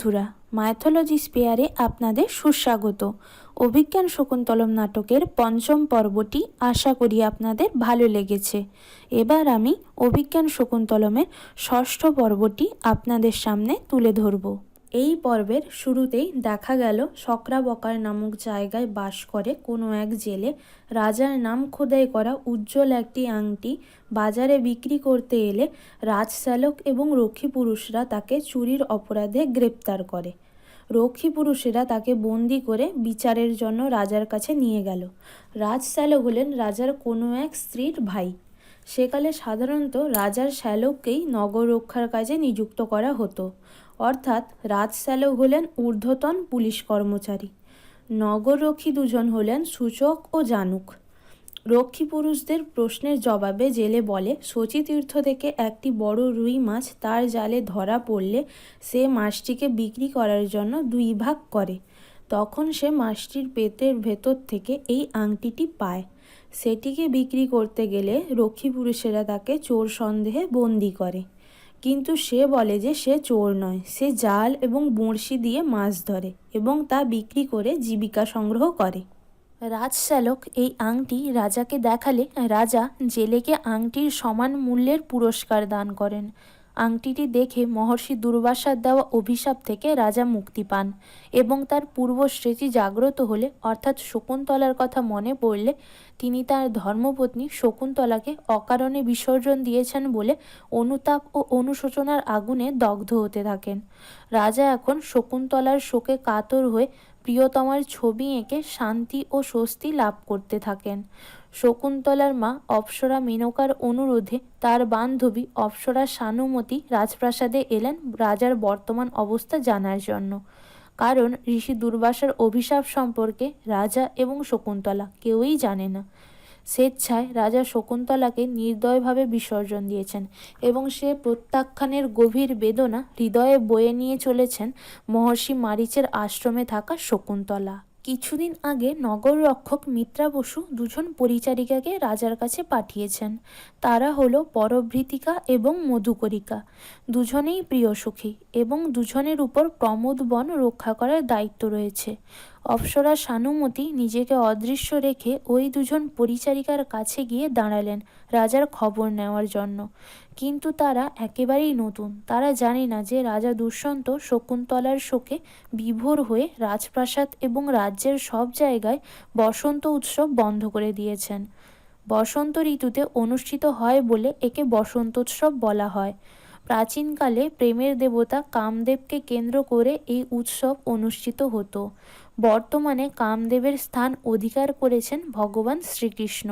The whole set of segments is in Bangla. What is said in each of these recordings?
বন্ধুরা, মাইথোলজি স্পেয়ারে আপনাদের সুস্বাগত। অভিজ্ঞান শকুন্তলম নাটকের পঞ্চম পর্বটি আশা করি আপনাদের ভালো লেগেছে। এবার আমি অভিজ্ঞান শকুন্তলমের ষষ্ঠ পর্বটি আপনাদের সামনে তুলে ধরব। এই পর্বের শুরুতেই দেখা গেল সকরাবকার নামক জায়গায় বাস করে কোনো এক জেলে রাজার নাম খোদাই করা উজ্জ্বল একটি আংটি বাজারে বিক্রি করতে এলে রাজশ্যালক এবং রক্ষী পুরুষরা তাকে চুরির অপরাধে গ্রেপ্তার করে। রক্ষী পুরুষেরা তাকে বন্দি করে বিচারের জন্য রাজার কাছে নিয়ে গেল। রাজশ্যালক হলেন রাজার কোনো এক স্ত্রীর ভাই। সেকালে সাধারণত রাজার শ্যালককেই নগর রক্ষার কাজে নিযুক্ত করা হতো, অর্থাৎ রাজশ্যালক হলেন ঊর্ধ্বতন পুলিশ কর্মচারী। নগররক্ষী দুজন হলেন সূচক ও জানুক। রক্ষী পুরুষদের প্রশ্নের জবাবে জেলে বলে শচীতীর্থ থেকে একটি বড় রুই মাছ তার জালে ধরা পড়লে সে মাছটিকে বিক্রি করার জন্য 2 ভাগ করে। তখন সে মাছটির পেটের ভেতর থেকে এই আংটিটি পায়। সেটিকে বিক্রি করতে গেলে রক্ষী পুরুষেরা তাকে চোর সন্দেহে বন্দি করে, কিন্তু সে বলে যে সে চোর নয়, সে জাল এবং বড়শি দিয়ে মাছ ধরে এবং তা বিক্রি করে জীবিকা সংগ্রহ করে। রাজশ্যালক এই আংটি রাজাকে দেখালে রাজা জেলেকে আংটির সমান মূল্যের পুরস্কার দান করেন। আংটিটি দেখে মহর্ষি দুর্বাসার দেওয়া অভিশাপ থেকে রাজা মুক্তি পান এবং তার পূর্ব স্মৃতি জাগ্রত হলে, অর্থাৎ শকুন্তলার কথা মনে পড়লে, তিনি তার ধর্মপত্নী শকুন্তলাকে অকারণে বিসর্জন দিয়েছেন বলে অনুতাপ ও অনুশোচনার আগুনে দগ্ধ হতে থাকেন। রাজা এখন শকুন্তলার শোকে কাতর হয়ে প্রিয়তমার ছবি এঁকে শান্তি ও স্বস্তি লাভ করতে থাকেন। শকুন্তলার মা অপ্সরা মেনকার অনুরোধে তার বান্ধবী অপ্সরা সানুমতি রাজপ্রাসাদে এলেন রাজার বর্তমান অবস্থা জানার জন্য, কারণ ঋষি দুর্বাসার অভিশাপ সম্পর্কে রাজা এবং শকুন্তলা কেউই জানে না। স্বেচ্ছায় রাজা শকুন্তলাকে নির্দয়ভাবে বিসর্জন দিয়েছেন এবং সে প্রত্যাখ্যানের গভীর বেদনা হৃদয়ে বয়ে নিয়ে চলেছেন মহর্ষি মারীচের আশ্রমে থাকা শকুন্তলা। কিছুদিন আগে নগর রক্ষক মিত্রা বসু 2জন পরিচারিকাকে রাজার কাছে পাঠিয়েছেন। তারা হলো পরভৃতিকা এবং মধুকরিকা। দুজনেই প্রিয় সুখী এবং দুজনের উপর প্রমোদ বন রক্ষা করার দায়িত্ব রয়েছে। অপ্সরা সানুমতি নিজেকে অদৃশ্য রেখে ওই 2জন পরিচারিকার কাছে গিয়ে দাঁড়ালেন রাজার খবর নেওয়ার জন্য, কিন্তু তারা একেবারেই নতুন। তারা জানে না যে রাজা দুষ্যন্ত শকুন্তলার শোকে বিভোর হয়ে রাজপ্রাসাদ এবং রাজ্যের সব জায়গায় বসন্ত উৎসব বন্ধ করে দিয়েছেন। বসন্ত ঋতুতে অনুষ্ঠিত হয় বলে একে বসন্তোৎসব বলা হয়। প্রাচীনকালে প্রেমের দেবতা কামদেবকে কেন্দ্র করে এই উৎসব অনুষ্ঠিত হতো। বর্তমানে কামদেবের স্থান অধিকার করেছেন ভগবান শ্রীকৃষ্ণ।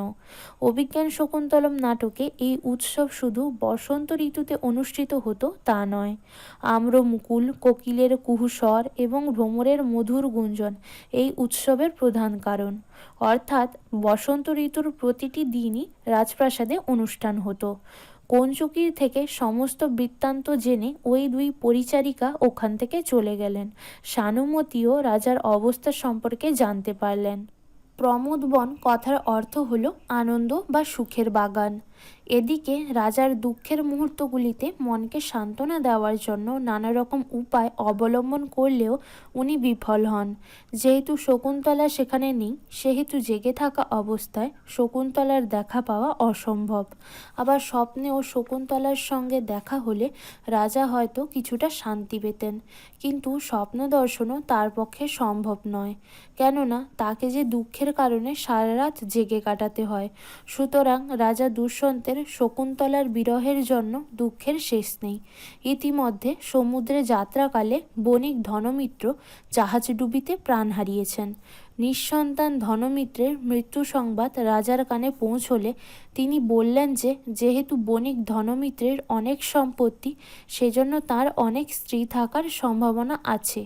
অভিজ্ঞান শকুন্তলম নাটকে এই উৎসব শুধু বসন্ত ঋতুতে অনুষ্ঠিত হতো তা নয়। আম্রমুকুল, কোকিলের কুহুস্বর এবং ভ্রমরের মধুর গুঞ্জন এই উৎসবের প্রধান কারণ, অর্থাৎ বসন্ত ঋতুর প্রতিটি দিনই রাজপ্রাসাদে অনুষ্ঠান হতো। কঞ্চুকির থেকে সমস্ত বৃত্তান্ত জেনে ওই 2 পরিচারিকা ওখান থেকে চলে গেলেন। সানুমতিও রাজার অবস্থা সম্পর্কে জানতে পারলেন। প্রমোদবন কথার অর্থ হলো আনন্দ বা সুখের বাগান। এদিকে রাজার দুঃখের মুহূর্তগুলিতে মনকে সান্ত্বনা দেওয়ার জন্য নানা রকম উপায় অবলম্বন করলেও উনি বিফল হন। যেহেতু শকুন্তলা সেখানে নেই, সেহেতু জেগে থাকা অবস্থায় শকুন্তলার দেখা পাওয়া অসম্ভব। আবার স্বপ্নেও শকুন্তলার সঙ্গে দেখা হলে রাজা হয়তো কিছুটা শান্তি পেতেন, কিন্তু স্বপ্ন দর্শনও তার পক্ষে সম্ভব নয়, কেননা তাকে যে দুঃখের কারণে সারা রাত জেগে কাটাতে হয়। সুতরাং রাজা দুষ্যন্তের শকুন্তলার বিরহের জন্য দুঃখের শেষ নেই। ইতিমধ্যে সমুদ্রে যাত্রাকালে বণিক ধনমিত্র জাহাজডুবিতে প্রাণ হারিয়েছেন। নিঃসন্তান ধনমিত্রের মৃত্যু সংবাদ রাজার কানে পৌঁছলে তিনি বললেন যে যেহেতু বণিক ধনমিত্রের অনেক সম্পত্তি, সেজন্য তার অনেক স্ত্রী থাকার সম্ভাবনা আছে।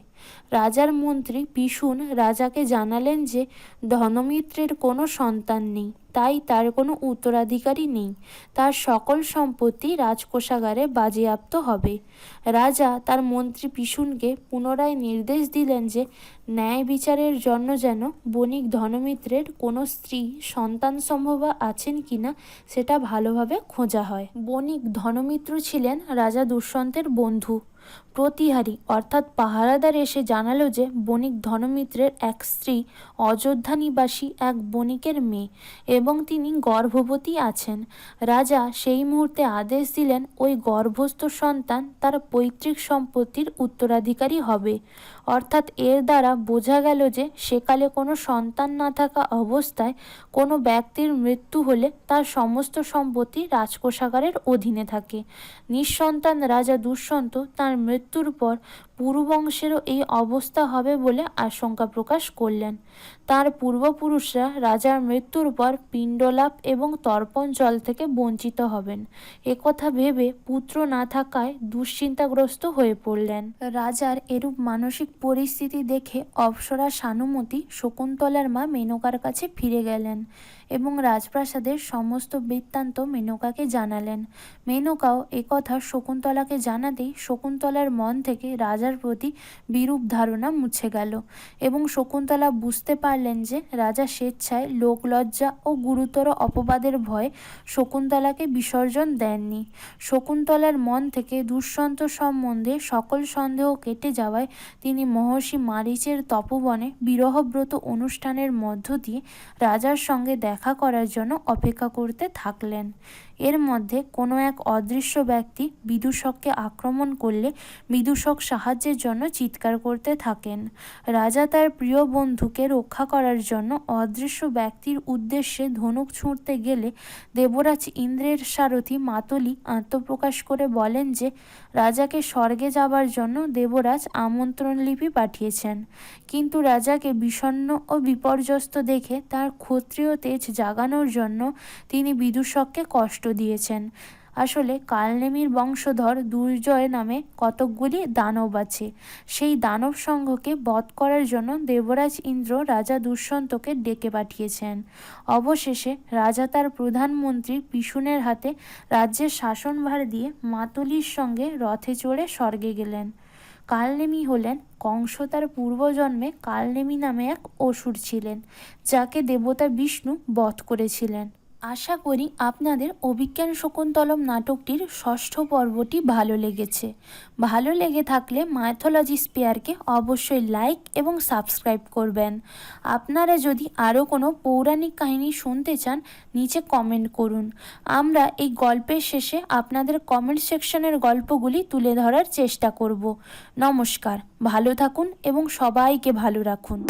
রাজার মন্ত্রী পিশুন রাজাকে জানালেন যে ধনমিত্রের কোনো সন্তান নেই, তাই তার কোনো উত্তরাধিকারী নেই। তার সকল সম্পত্তি রাজকোষাগারে বাজেয়াপ্ত হবে। রাজা তার মন্ত্রী পিশুনকে পুনরায় নির্দেশ দিলেন যে ন্যায় বিচারের জন্য যেন বণিক ধনমিত্রের কোনো স্ত্রী সন্তান সম্ভবা আছেন কিনা সেটা ভালোভাবে খোঁজা হয়। বণিক ধনমিত্র ছিলেন রাজা দুষ্যন্তের বন্ধু। প্রতিহারী অর্থাৎ পাহারাদার এসে জানালো যে বণিক ধনমিত্রের এক স্ত্রী অযোধ্যা নিবাসী এক বণিকের মেয়ে এবং তিনি গর্ভবতী আছেন। রাজা সেই মুহূর্তে আদেশ দিলেন ওই গর্ভস্থ সন্তান তার পৈতৃক সম্পত্তির উত্তরাধিকারী হবে। অর্থাৎ এর দ্বারা বোঝা গেল যে সেকালে কোনো সন্তান না থাকা অবস্থায় কোনো ব্যক্তির মৃত্যু হলে তার সমস্ত সম্পত্তি রাজকোষাগারের অধীনে থাকে। নিঃসন্তান রাজা দুষ্যন্ত তার মৃত্যুর পর পুরুবংশেরও এই অবস্থা হবে বলে আশঙ্কা প্রকাশ করলেন। তার পূর্বপুরুষরা রাজার মৃত্যুর পর পিণ্ডলাভ এবং তর্পণ জল থেকে বঞ্চিত হবেন। একথা ভেবে পুত্র না থাকায় দুশ্চিন্তাগ্রস্ত হয়ে পড়লেন। রাজার এরূপ মানসিক পরিস্থিতি দেখে অপ্সরা সানুমতি শকুন্তলার মা মেনকার কাছে ফিরে গেলেন এবং রাজপ্রাসাদের সমস্ত বৃত্তান্ত মেনকাকে জানালেন। মেনকাও একথা শকুন্তলাকে জানাতেই শকুন্তলার মন থেকে রাজার প্রতি বিরূপ ধারণা মুছে গেল এবং শকুন্তলা বুঝতে পারলেন যে রাজা স্বেচ্ছায় লোকলজ্জা ও গুরুতর অপবাদের ভয়ে শকুন্তলাকে বিসর্জন দেননি। শকুন্তলার মন থেকে দুষ্যন্ত সম্বন্ধে সকল সন্দেহ কেটে যাওয়ায় তিনি মহর্ষি মারীচের তপোবনে বিরহব্রত অনুষ্ঠানের মধ্য দিয়ে রাজার সঙ্গে দেখা করার জন্য অপেক্ষা করতে থাকলেন। এর মধ্যে কোনো এক অদৃশ্য ব্যক্তি বিদূষককে আক্রমণ করলে বিদূষক সাহায্যের জন্য চিৎকার করতে থাকেন। রাজা তার প্রিয় বন্ধুকে রক্ষা করার জন্য অদৃশ্য ব্যক্তির উদ্দেশ্যে ধনুক ছুঁড়তে গেলে দেবরাজ ইন্দ্রের সারথি মাতলি আত্মপ্রকাশ করে বলেন যে রাজাকে স্বর্গে যাবার জন্য দেবরাজ আমন্ত্রণ লিপি পাঠিয়েছেন। কিন্তু রাজাকে বিষণ্ণ ও বিপর্যস্ত দেখে তার ক্ষত্রিয় তেজ জাগানোর জন্য তিনি বিদূষককে কষ্ট দিয়েছেন। আসলে কালনেমির বংশধর দুর্জয় নামে কতকগুলি দানব আছে। সেই দানব সংঘকে বধ করার জন্য দেবরাজ ইন্দ্র রাজা দুষ্যন্তকে ডেকে পাঠিয়েছেন। অবশেষে রাজা তার প্রধানমন্ত্রী পিসুনের হাতে রাজ্যের শাসনভার দিয়ে মাতলির সঙ্গে রথে চড়ে স্বর্গে গেলেন। কালনেমি হলেন কংস তার পূর্বজন্মে কালনেমি নামে এক অসুর ছিলেন, যাকে দেবতা বিষ্ণু বধ করেছিলেন। আশা করি আপনাদের অভিজ্ঞান শকুন্তলম নাটকটির ষষ্ঠ পর্বটি ভালো লেগেছে। ভালো লেগে থাকলে মাইথোলজি স্পেয়ারকে অবশ্যই লাইক এবং সাবস্ক্রাইব করবেন। আপনারা যদি আরও কোনো পৌরাণিক কাহিনী শুনতে চান নিচে কমেন্ট করুন। আমরা এই গল্পের শেষে আপনাদের কমেন্ট সেকশনের গল্পগুলি তুলে ধরার চেষ্টা করব। নমস্কার, ভালো থাকুন এবং সবাইকে ভালো রাখুন।